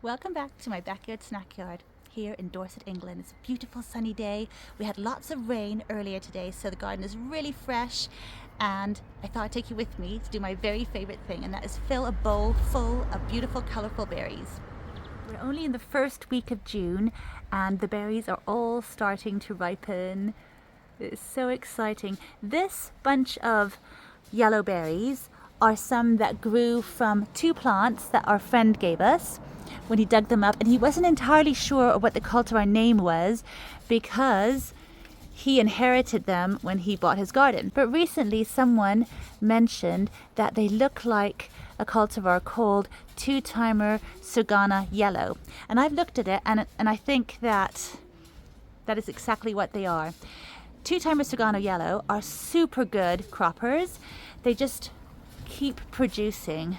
Welcome back to my backyard snack yard here in Dorset, England. It's a beautiful sunny day. We had lots of rain earlier today, so the garden is really fresh, and I thought I'd take you with me to do my very favorite thing, and that is fill a bowl full of beautiful colorful berries. We're only in the first week of June and the berries are all starting to ripen. It's so exciting. This bunch of yellow berries are some that grew from two plants that our friend gave us when he dug them up, and he wasn't entirely sure what the cultivar name was because he inherited them when he bought his garden. But recently someone mentioned that they look like a cultivar called two-timer Sugana yellow, and I've looked at it and I think that is exactly what they are. Two-timer Sugana yellow are super good croppers. They just keep producing.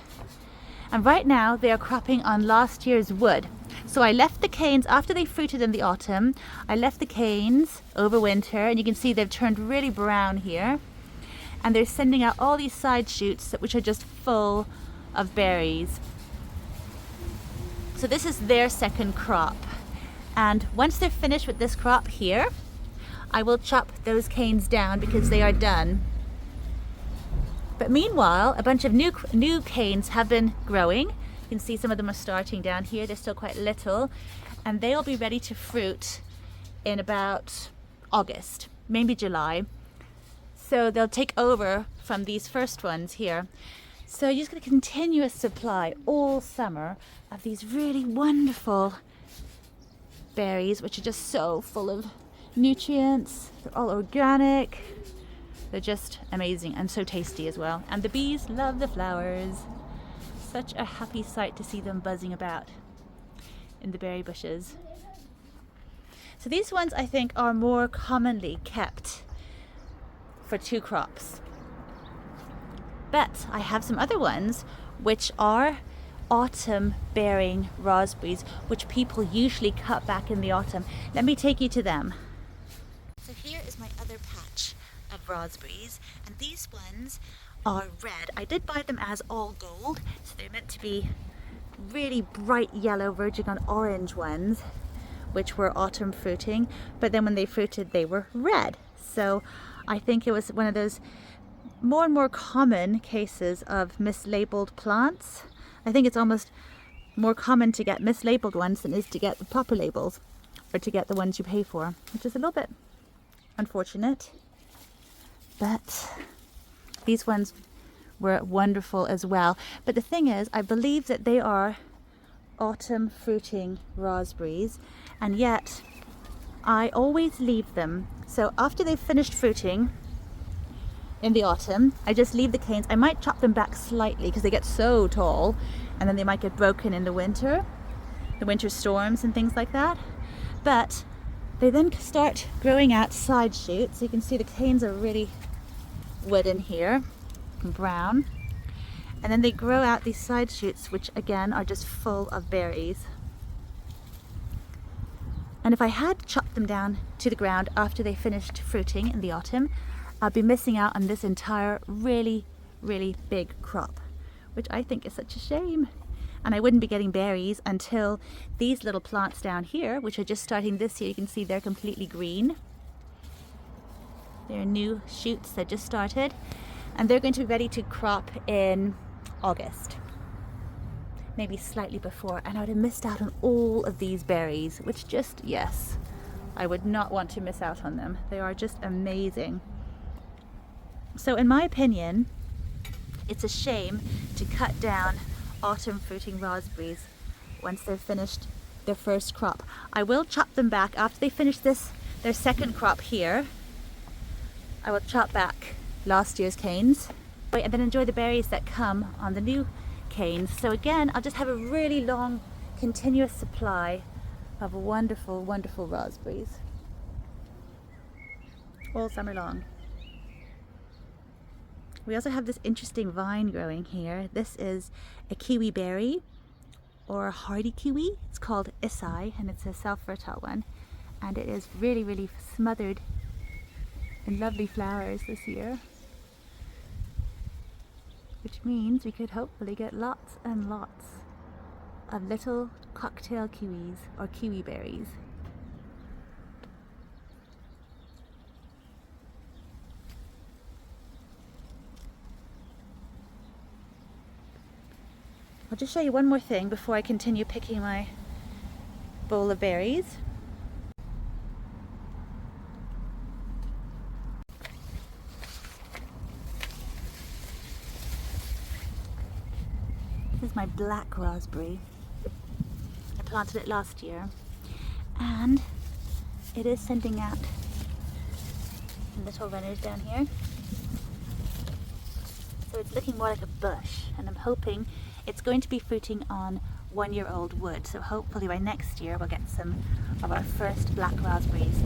And right now they are cropping on last year's wood. So I left the canes, after they fruited in the autumn, I left the canes over winter, and you can see they've turned really brown here. And they're sending out all these side shoots which are just full of berries. So this is their second crop. And once they're finished with this crop here, I will chop those canes down because they are done. But meanwhile, a bunch of new canes have been growing. You can see some of them are starting down here. They're still quite little, and they'll be ready to fruit in about August, maybe July. So they'll take over from these first ones here. So you're just going to continuous supply all summer of these really wonderful berries, which are just so full of nutrients. They're all organic. They're just amazing and so tasty as well. And the bees love the flowers. Such a happy sight to see them buzzing about in the berry bushes. So these ones I think are more commonly kept for two crops. But I have some other ones which are autumn-bearing raspberries, which people usually cut back in the autumn. Let me take you to them. So here is my other patch of raspberries, and these ones are red. I did buy them as all gold, so they're meant to be really bright yellow verging on orange ones, which were autumn fruiting, but then when they fruited they were red. So I think it was one of those more and more common cases of mislabeled plants. I think it's almost more common to get mislabeled ones than it is to get the proper labels, or to get the ones you pay for, which is a little bit unfortunate. But these ones were wonderful as well. But the thing is, I believe that they are autumn fruiting raspberries, and yet I always leave them. So after they've finished fruiting in the autumn, I just leave the canes. I might chop them back slightly because they get so tall, and then they might get broken in the winter storms and things like that. But they then start growing out side shoots. So you can see the canes are really wooden here and brown, and then they grow out these side shoots, which again are just full of berries. And if I had chopped them down to the ground after they finished fruiting in the autumn, I'd be missing out on this entire really big crop, which I think is such a shame. And I wouldn't be getting berries until these little plants down here, which are just starting this year. You can see they're completely green. They're new shoots that just started, and they're going to be ready to crop in August, maybe slightly before, and I would have missed out on all of these berries, which just, yes, I would not want to miss out on them. They are just amazing. So in my opinion, it's a shame to cut down autumn fruiting raspberries once they've finished their first crop. I will chop them back after they finish their second crop here. I will chop back last year's canes and then enjoy the berries that come on the new canes. So again, I'll just have a really long continuous supply of wonderful raspberries all summer long. We also have this interesting vine growing here. This is a kiwi berry, or a hardy kiwi. It's called Isai, and it's a self-fertile one, and it is really smothered in lovely flowers this year, which means we could hopefully get lots and lots of little cocktail kiwis or kiwi berries. I'll just show you one more thing before I continue picking my bowl of berries. This is my black raspberry. I planted it last year and it is sending out little runners down here. So it's looking more like a bush, and I'm hoping it's going to be fruiting on 1-year-old wood. So hopefully by next year we'll get some of our first black raspberries.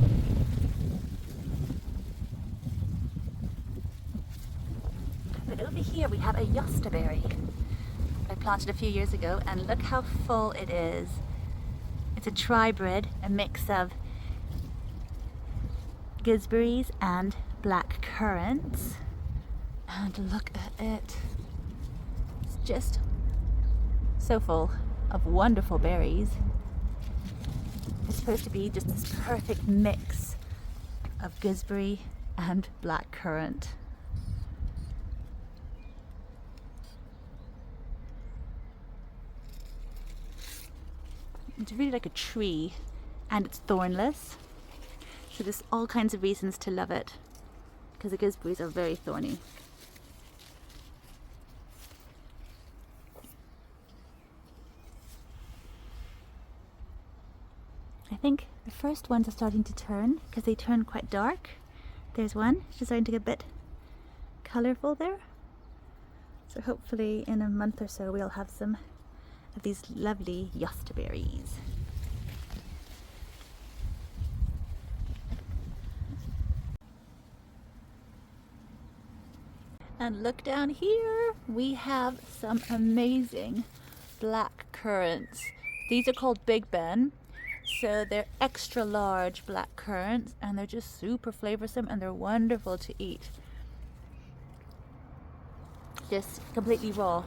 But over here we have a yostaberry I planted a few years ago, and look how full it is. It's a tribrid, a mix of Gizburys and black currants. And look at it. It's just so full of wonderful berries. It's supposed to be just this perfect mix of Gizbury and black currant. It's really like a tree, and it's thornless. So there's all kinds of reasons to love it, because the gooseberries are very thorny. I think the first ones are starting to turn, because they turn quite dark. There's one, she's starting to get a bit colourful there. So hopefully in a month or so we'll have some of these lovely yostaberries. And look down here, we have some amazing black currants. These are called Big Ben, so they're extra large black currants, and they're just super flavoursome, and they're wonderful to eat. Just completely raw,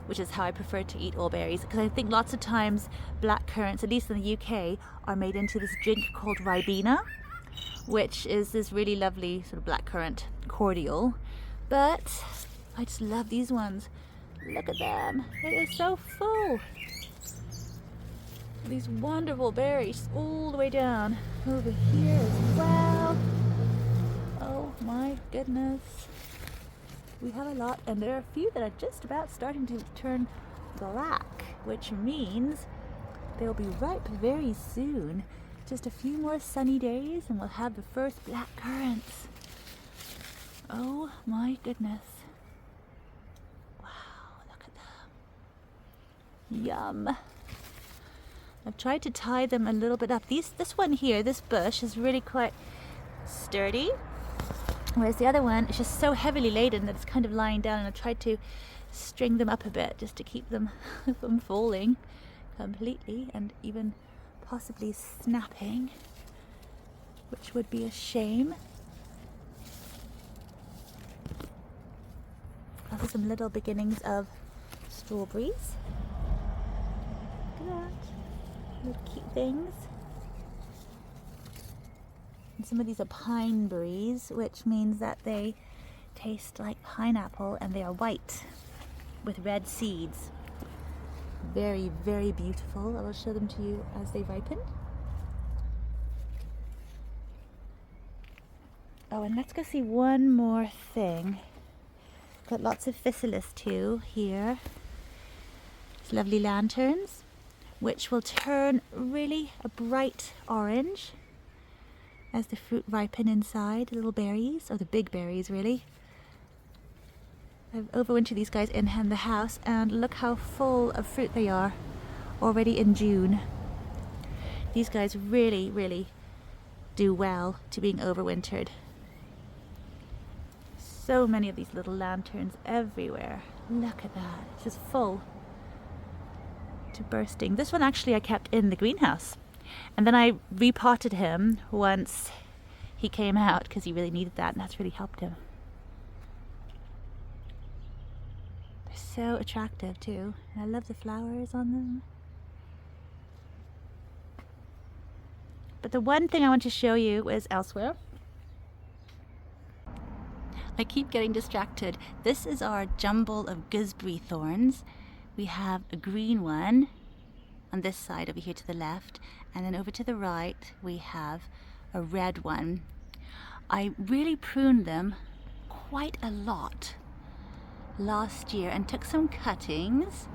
which is how I prefer to eat all berries, because I think lots of times black currants, at least in the UK, are made into this drink called Ribena, which is this really lovely sort of blackcurrant cordial. But I just love these ones. Look at them. They are so full. These wonderful berries all the way down over here as well. Oh my goodness. We have a lot, and there are a few that are just about starting to turn black, which means they'll be ripe very soon. Just a few more sunny days and we'll have the first black currants. Oh my goodness. Wow, look at them. Yum. I've tried to tie them a little bit up. This one here, this bush, is really quite sturdy, whereas the other one is just so heavily laden that it's kind of lying down, and I tried to string them up a bit just to keep them from falling completely and even possibly snapping, which would be a shame. Also some little beginnings of strawberries. Look at that. Little cute things. And some of these are pine berries, which means that they taste like pineapple, and they are white with red seeds. Very, very beautiful. I will show them to you as they ripen. Oh, and let's go see one more thing. Got lots of physalis too here. These lovely lanterns, which will turn really a bright orange as the fruit ripen inside, the little berries, or the big berries really. I've overwintered these guys in the house, and look how full of fruit they are already in June. These guys really, really do well to being overwintered. So many of these little lanterns everywhere. Look at that, it's just full to bursting. This one actually I kept in the greenhouse, and then I repotted him once he came out because he really needed that, and that's really helped him. They're so attractive too, and I love the flowers on them. But the one thing I want to show you is elsewhere. I keep getting distracted. This is our jumble of gooseberry thorns. We have a green one on this side over here to the left, and then over to the right we have a red one. I really pruned them quite a lot last year and took some cuttings.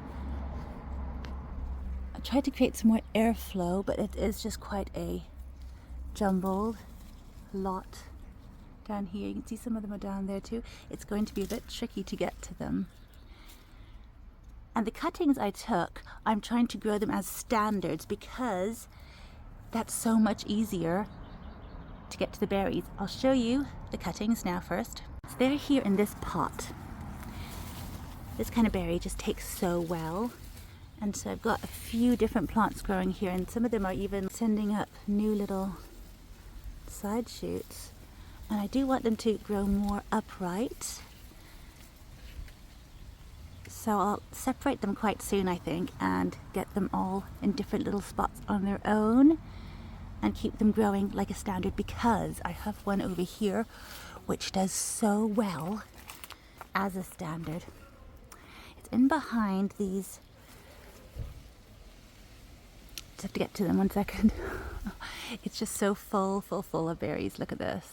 I tried to create some more airflow, but it is just quite a jumbled lot down here. You can see some of them are down there too. It's going to be a bit tricky to get to them. And the cuttings I took, I'm trying to grow them as standards because that's so much easier to get to the berries. I'll show you the cuttings now first. So they're here in this pot. This kind of berry just takes so well. And so I've got a few different plants growing here, and some of them are even sending up new little side shoots. And I do want them to grow more upright. So I'll separate them quite soon, I think, and get them all in different little spots on their own and keep them growing like a standard, because I have one over here which does so well as a standard. It's in behind these. Just have to get to them 1 second. It's just so full of berries. Look at this.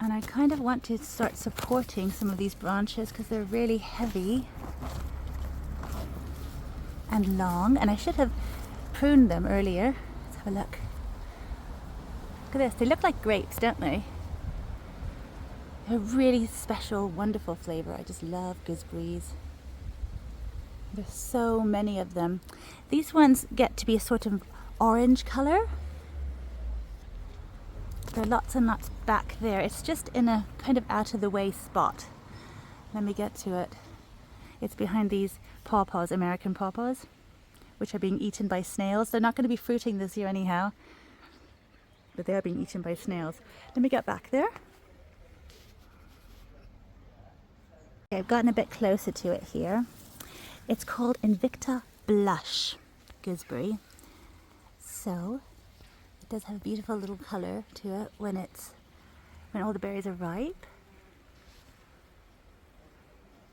And I kind of want to start supporting some of these branches because they're really heavy and long, and I should have pruned them earlier. Let's have a look. Look at this. They look like grapes, don't they? They're a really special, wonderful flavor. I just love gooseberries. There's so many of them. These ones get to be a sort of orange color. There are lots and lots back there. It's just in a kind of out of the way spot. Let me get to it. It's behind these pawpaws, American pawpaws, which are being eaten by snails. They're not going to be fruiting this year anyhow, but they are being eaten by snails. Let me get back there. Okay, I've gotten a bit closer to it here. It's called Invicta Blush Gizbury. So it does have a beautiful little color to it when all the berries are ripe.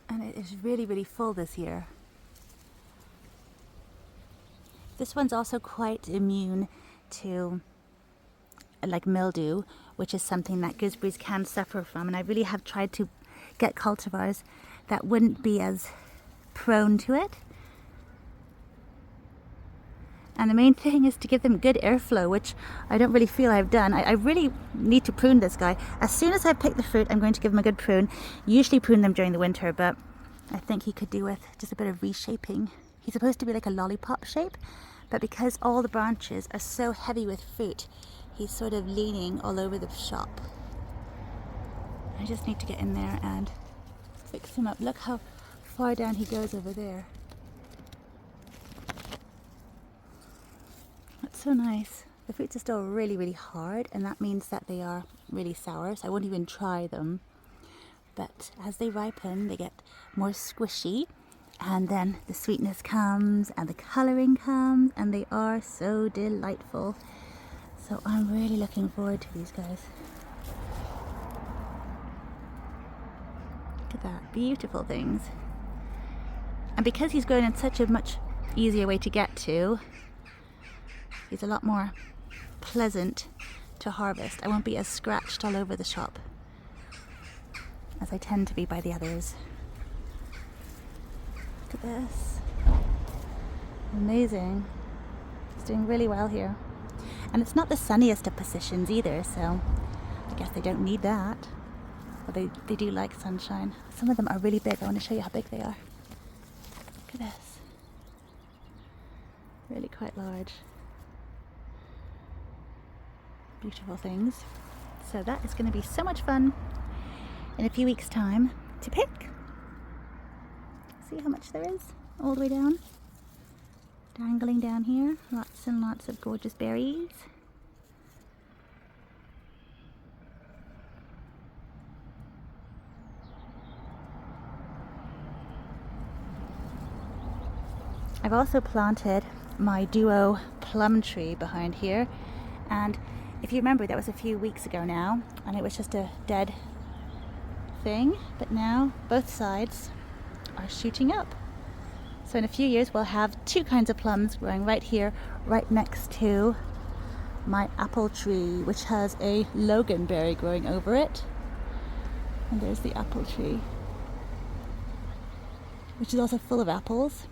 And it is really full this year. This one's also quite immune to like mildew, which is something that gooseberries can suffer from, and I really have tried to get cultivars that wouldn't be as prone to it. And the main thing is to give them good airflow, which I don't really feel I've done. I really need to prune this guy. As soon as I pick the fruit, I'm going to give him a good prune. Usually prune them during the winter, but I think he could do with just a bit of reshaping. He's supposed to be like a lollipop shape, but because all the branches are so heavy with fruit, he's sort of leaning all over the shop. I just need to get in there and fix him up. Look how far down he goes over there. That's so nice. The fruits are still really hard, and that means that they are really sour, so I won't even try them. But as they ripen, they get more squishy, and then the sweetness comes and the coloring comes, and they are so delightful. So I'm really looking forward to these guys. Look at that, beautiful things. And because he's grown in such a much easier way to get to, he's a lot more pleasant to harvest. I won't be as scratched all over the shop as I tend to be by the others. Look at this. Amazing. It's doing really well here. And it's not the sunniest of positions either, so I guess they don't need that. But they do like sunshine. Some of them are really big. I want to show you how big they are. Look at this. Really quite large. Beautiful things. So that is going to be so much fun in a few weeks' time to pick. See how much there is all the way down. Dangling down here. Lots and lots of gorgeous berries. I've also planted my duo plum tree behind here, and if you remember, that was a few weeks ago now, and it was just a dead thing, but now both sides are shooting up. So in a few years we'll have two kinds of plums growing right here, right next to my apple tree, which has a loganberry growing over it. And there's the apple tree, which is also full of apples.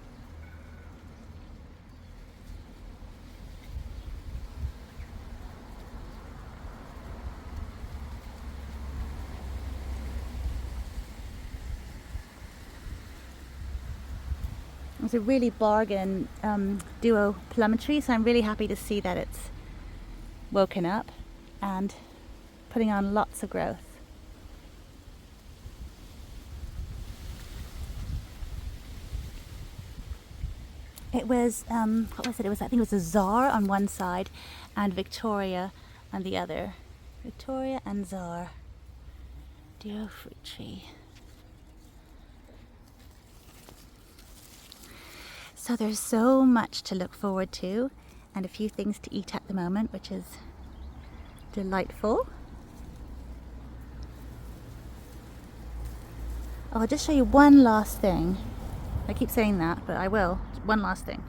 It's a really bargain duo plum tree, so I'm really happy to see that it's woken up and putting on lots of growth. It was, what was it? I think it was a Czar on one side and Victoria on the other. Victoria and Czar. Duo fruit tree. So there's so much to look forward to and a few things to eat at the moment, which is delightful. Oh, I'll just show you one last thing. I keep saying that, but I will. One last thing.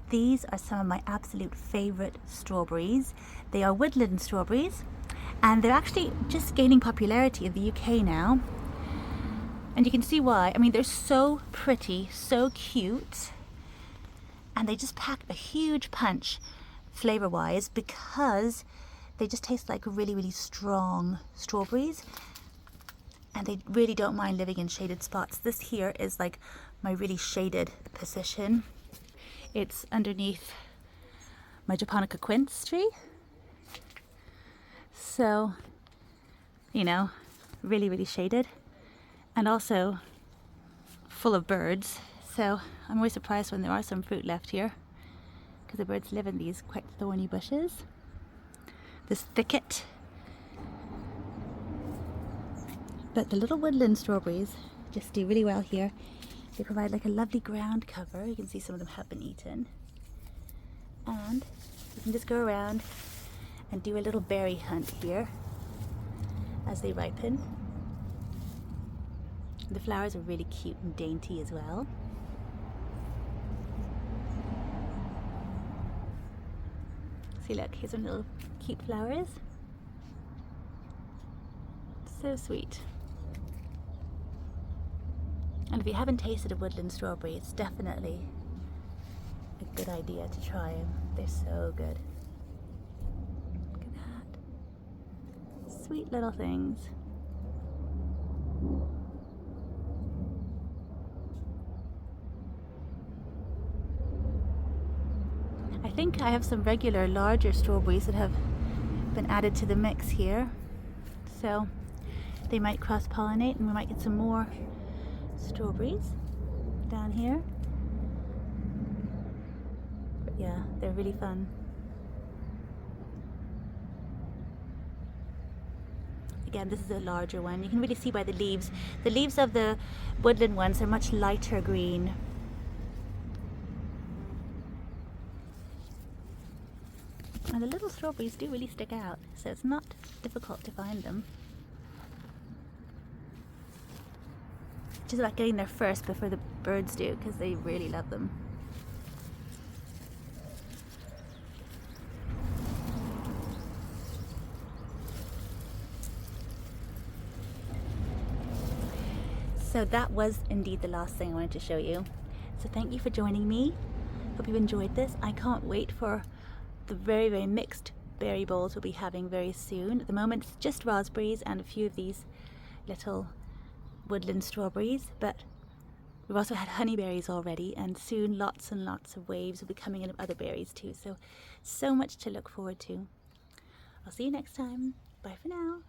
These are some of my absolute favorite strawberries. They are Woodland strawberries, and they're actually just gaining popularity in the UK now. And you can see why. I mean, they're so pretty, so cute, and they just pack a huge punch flavor-wise because they just taste like really, really strong strawberries, and they really don't mind living in shaded spots. This here is like my really shaded position. It's underneath my japonica quince tree. So, you know, really, really shaded. And also full of birds, so I'm always surprised when there are some fruit left here, because the birds live in these quite thorny bushes, this thicket. But the little woodland strawberries just do really well here. They provide like a lovely ground cover. You can see some of them have been eaten, and you can just go around and do a little berry hunt here as they ripen. The flowers are really cute and dainty as well. See, look, here's some little cute flowers. So sweet. And if you haven't tasted a woodland strawberry, it's definitely a good idea to try them. They're so good. Look at that. Sweet little things. I think I have some regular larger strawberries that have been added to the mix here, so they might cross-pollinate and we might get some more strawberries down here. But yeah, they're really fun. Again, this is a larger one. You can really see by the leaves. The leaves of the woodland ones are much lighter green. And the little strawberries do really stick out, so it's not difficult to find them. It's just about getting there first before the birds do, because they really love them. So that was indeed the last thing I wanted to show you. So thank you for joining me. Hope you've enjoyed this. I can't wait for the very, very mixed berry bowls we'll be having very soon. At the moment it's just raspberries and a few of these little woodland strawberries, but we've also had honeyberries already, and soon lots and lots of waves will be coming in of other berries too. So much to look forward to. I'll see you next time. Bye for now.